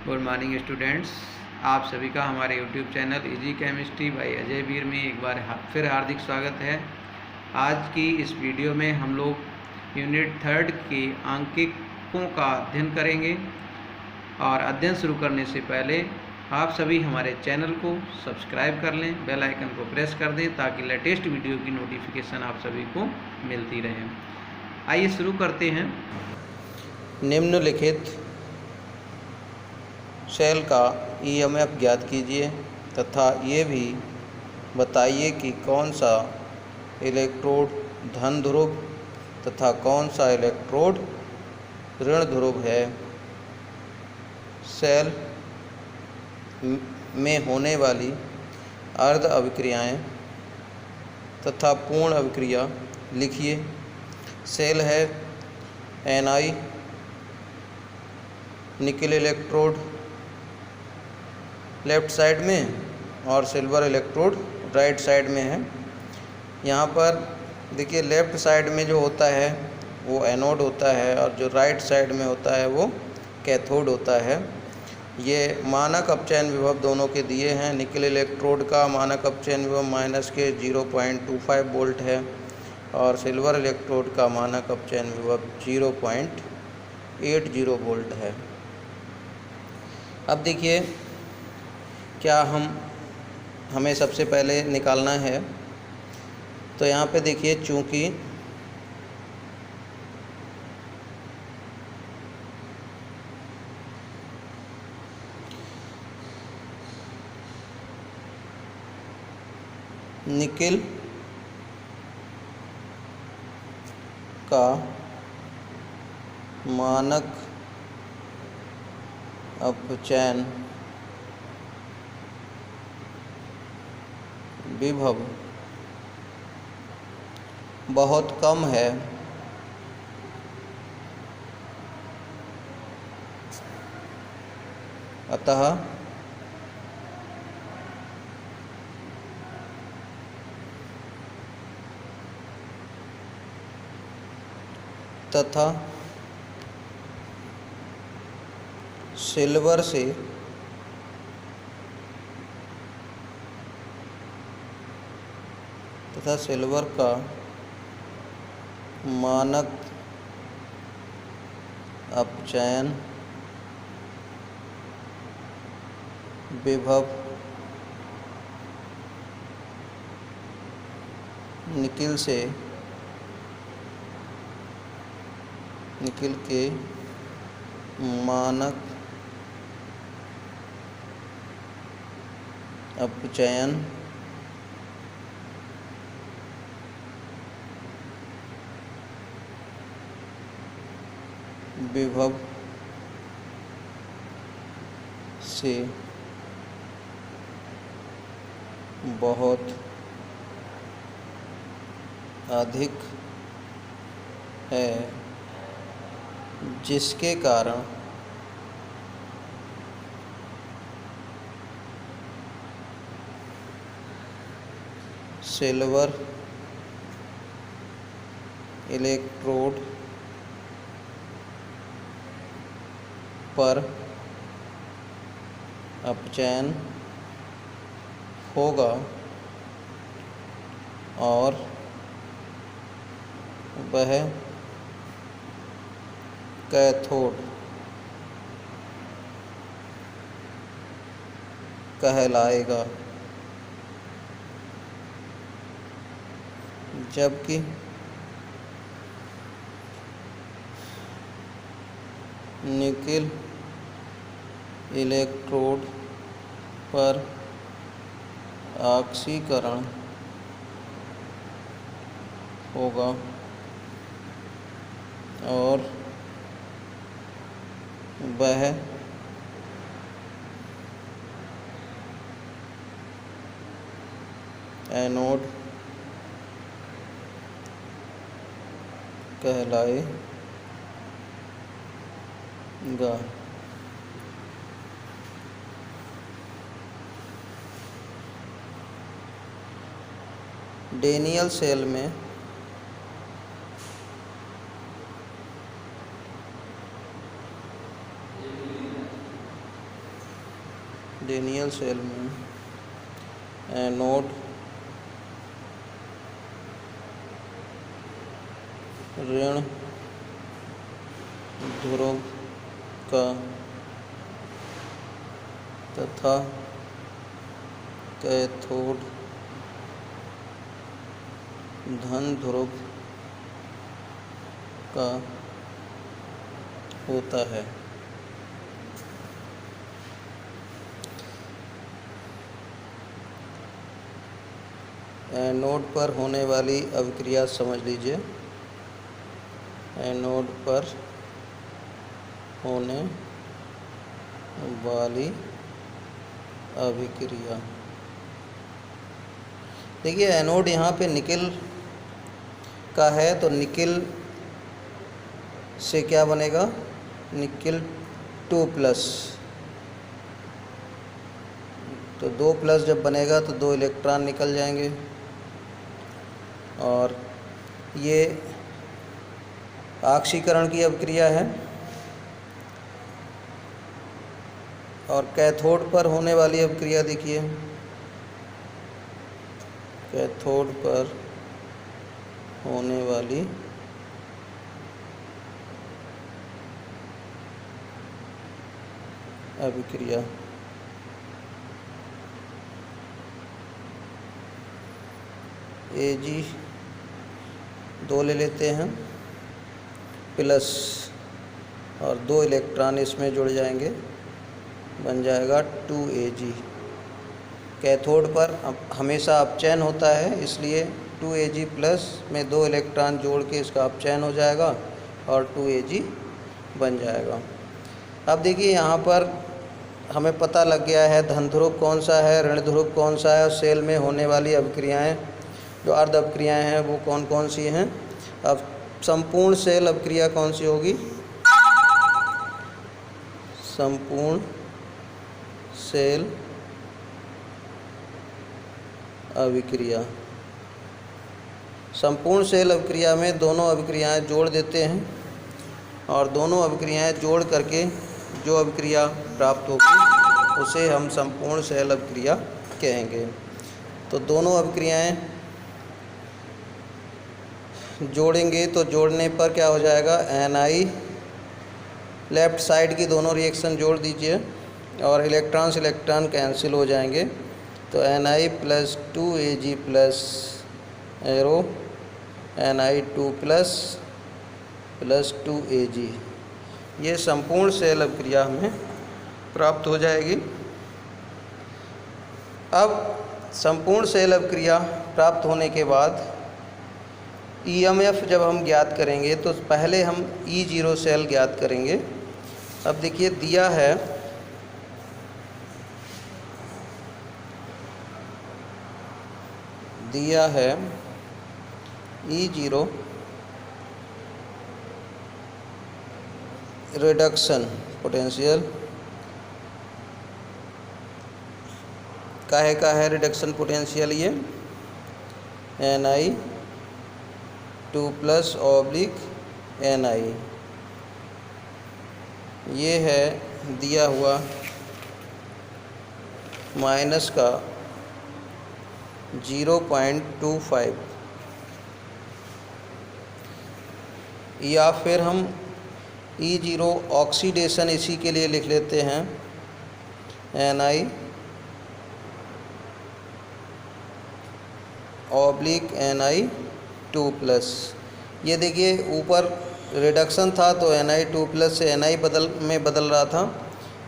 Good morning students. आप सभी का हमारे YouTube channel easy chemistry by Ajay Veer में एक बार फिर हार्दिक स्वागत है। आज की इस वीडियो में हम लोग यूनिट 3 के आंकिकों का अध्ययन करेंगे और अध्ययन शुरू करने से पहले आप सभी हमारे चैनल को सब्सक्राइब कर लें, बेल आइकन को प्रेस कर दें ताकि लेटेस्ट वीडियो की नोटिफिकेशन आप सभी को मिलती रहे। आइए शुरू करते हैं। निम्नलिखित सेल का ईएमएफ ज्ञात कीजिए तथा ये भी बताइए कि कौन सा इलेक्ट्रोड धन ध्रुव तथा कौन सा इलेक्ट्रोड ऋण ध्रुव है। सेल में होने वाली अर्ध अभिक्रियाएं तथा पूर्ण अभिक्रिया लिखिए। सेल है Ni nickel electrode left side में और सिल्वर इलेक्ट्रोड राइट साइड में है। यहाँ पर देखिए लेफ़्ट साइड में जो होता है वो एनोड होता है और जो राइट साइड में होता है वो कैथोड होता है। ये मानक अपचयन विभव दोनों के दिए हैं। निकेल इलेक्ट्रोड का मानक अपचयन विभव -0.25 वोल्ट है और सिल्वर इलेक्ट्रोड का मानक अपचयन विभव 0.80 वोल्ट है। अब देखिए क्या हमें सबसे पहले निकालना है। तो यहाँ पे देखिए चूँकि निकेल का मानक अपचयन विभव बहुत कम है, अतः तथा सिल्वर से सिल्वर का मानक अपचयन विभव निकेल के मानक अपचयन विभव से बहुत अधिक है, जिसके कारण सिल्वर इलेक्ट्रोड पर अपचयन होगा और वह कैथोड कहलाएगा, जबकि निकेल इलेक्ट्रोड पर ऑक्सीकरण होगा और वह एनोड कहलाएगा। डेनियल सेल में डेनियल सेल में एनोड ऋण ध्रुव का तथा कैथोड धन ध्रुव का होता है। एनोड पर होने वाली अभिक्रिया समझ लीजिए। एनोड पर होने वाली अभिक्रिया, देखिए एनोड यहाँ पे निकेल का है तो निकेल से क्या बनेगा, निकेल 2+, तो 2+ जब बनेगा तो 2 इलेक्ट्रॉन निकल जाएंगे। और ये ऑक्सीकरण की अभिक्रिया है। और कैथोड पर होने वाली अभिक्रिया देखिए, कैथोड पर होने वाली अभिक्रिया Ag 2 ले लेते हैं प्लस और 2 इलेक्ट्रॉन इसमें जुड़ जाएंगे, बन जाएगा 2Ag। कैथोड पर हमेशा अपचयन होता है, इसलिए 2Ag प्लस में 2 इलेक्ट्रॉन जोड़ के इसका अपचयन हो जाएगा और 2Ag बन जाएगा। अब देखिए यहाँ पर हमें पता लग गया है धन ध्रुव कौन सा है, ऋण ध्रुव कौन सा है और सेल में होने वाली अभिक्रियाएँ जो अर्ध अभिक्रियाएँ हैं वो कौन कौन सी हैं। अब संपूर्ण सेल अभिक्रिया कौन सी होगी, संपूर्ण सेल अभिक्रिया। संपूर्ण सेल अभिक्रिया में दोनों अभिक्रियाएं जोड़ देते हैं और दोनों अभिक्रियाएं जोड़ करके जो अभिक्रिया प्राप्त होगी उसे हम संपूर्ण सेल अभिक्रिया कहेंगे। तो दोनों अभिक्रियाएं जोड़ेंगे तो जोड़ने पर क्या हो जाएगा, Ni, लेफ़्ट साइड की दोनों रिएक्शन जोड़ दीजिए और इलेक्ट्रॉन से इलेक्ट्रॉन कैंसिल हो जाएंगे। तो Ni + 2Ag plus arrow Ni2 + 2Ag, ये संपूर्ण सेल अभिक्रिया हमें प्राप्त हो जाएगी। अब संपूर्ण सेल अभिक्रिया प्राप्त होने के बाद EMF जब हम ज्ञात करेंगे तो पहले हम E0 सेल ज्ञात करेंगे। अब देखिए दिया है E0 रिडक्शन पोटेंशियल, काहे का है रिडक्शन पोटेंशियल, ये Ni2+ Ni, ये है दिया हुआ माइनस का 0.25, या फिर हम E0 ऑक्सीडेशन इसी के लिए लिख लेते हैं Ni/Ni2+। ये देखिए ऊपर रिडक्शन था तो Ni2+ से Ni बदल रहा था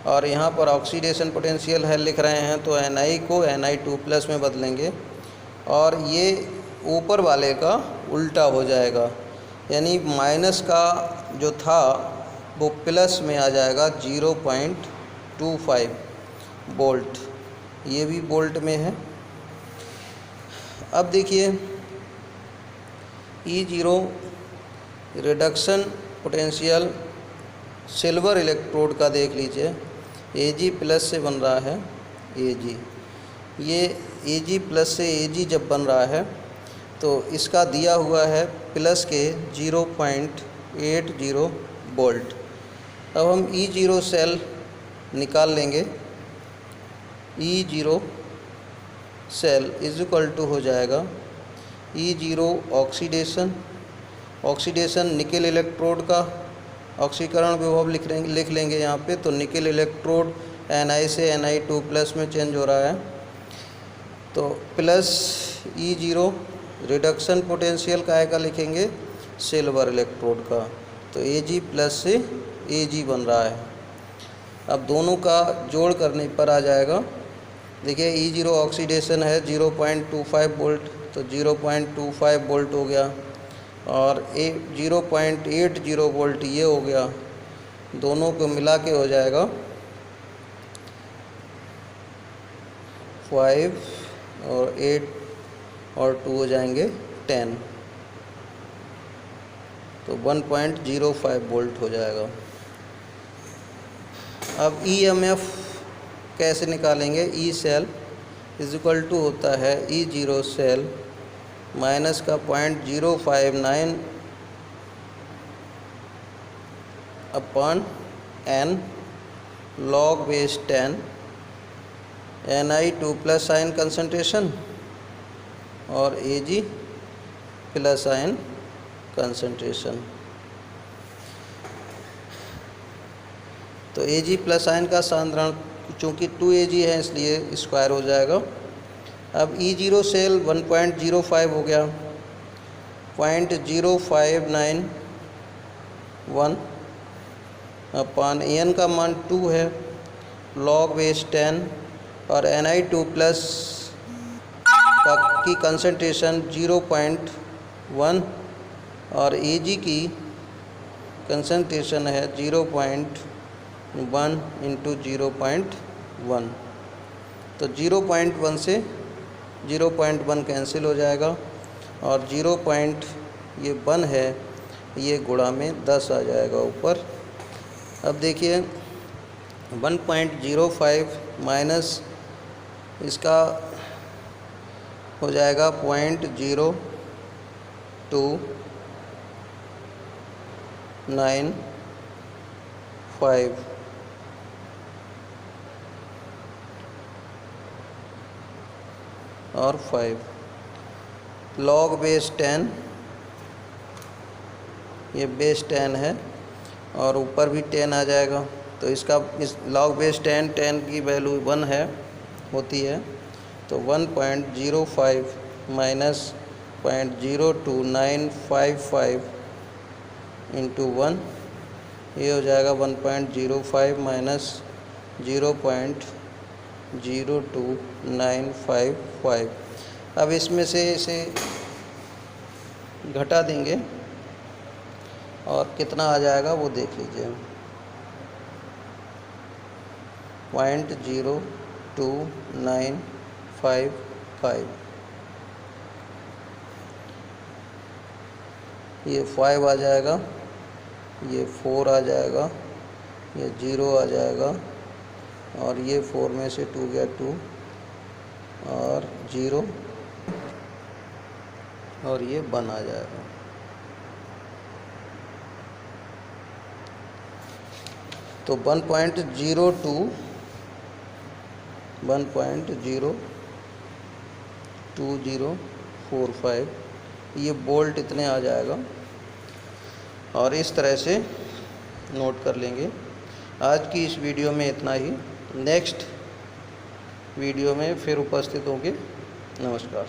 और यहाँ पर ऑक्सीडेशन पोटेंशियल है लिख रहे हैं तो Ni को Ni2+ में बदलेंगे और ये ऊपर वाले का उल्टा हो जाएगा, यानी माइनस का जो था वो प्लस में आ जाएगा 0.25 वोल्ट, ये भी वोल्ट में है। अब देखिए E0 reduction potential silver electrode का देख लीजिए, Ag+ से बन रहा है Ag, ये Ag+ से Ag जब बन रहा है तो इसका दिया हुआ है प्लस के 0.80 वोल्ट। अब हम E0 सेल निकाल लेंगे E0 cell is equal to हो जाएगा E0 ऑक्सीडेशन निकेल इलेक्ट्रोड का ऑक्सीकरण विभव लिख लेंगे यहाँ पे। तो निकेल इलेक्ट्रोड Na से Na2+ में चेंज हो रहा है, तो प्लस E0 रिडक्शन पोटेंशियल का लिखेंगे सिल्वर इलेक्ट्रोड का, तो Ag प्लस से Ag बन रहा है। अब दोनों का जोड़ करने पर आ जाएगा, देखिए E0 ऑक्सीडेशन है 0.25 वोल्ट, तो 0.25 वोल्ट हो गया, और 0.80 वोल्ट ये हो गया। दोनों को मिला के हो जाएगा 5 और 8 और 2 हो जाएंगे 10, तो 1.05 वोल्ट हो जाएगा। अब EMF कैसे निकालेंगे? E cell is equal to होता है E0 सेल माइनस का 0.059 upon n log base 10 Na2+ ion concentration और Ag+ आयन कंसंट्रेशन। तो Ag+ आयन का सांद्रण चूँकि 2Ag है इसलिए स्क्वायर हो जाएगा। अब E0 सेल 1.05 हो गया, 0.0591 अपॉन n का मान 2 है, log बेस 10 और Na2+ की कंसंट्रेशन 0.1 और Ag की कंसंट्रेशन है 0.1 × 0.1, तो 0.1 से 0.1 कैंसिल हो जाएगा और 0.1 है ये गुणा में 10 आ जाएगा ऊपर। अब देखिए 1.05 माइनस इसका हो जाएगा 0.0295 और 5 log बेस 10, ये बेस 10 है और ऊपर भी 10 आ जाएगा, तो इसका इस log बेस 10 की वैल्यू 1 है होती है, तो 1.05 माइनस 0.02955 इंटू 1, ये हो जाएगा 1.05 माइनस 0.02955। अब इसमें से इसे घटा देंगे और कितना आ जाएगा वो देख लीजिए, 0.02955। ये 5 आ जाएगा, ये 4 आ जाएगा, ये 0 आ जाएगा और ये 4 में से 2 गया 2 और 0 और ये 1 आ जाएगा। तो 1.02045 ये बोल्ट इतने आ जाएगा और इस तरह से नोट कर लेंगे। आज की इस वीडियो में इतना ही, नेक्स्ट वीडियो में फिर उपस्थित होंगे। नमस्कार।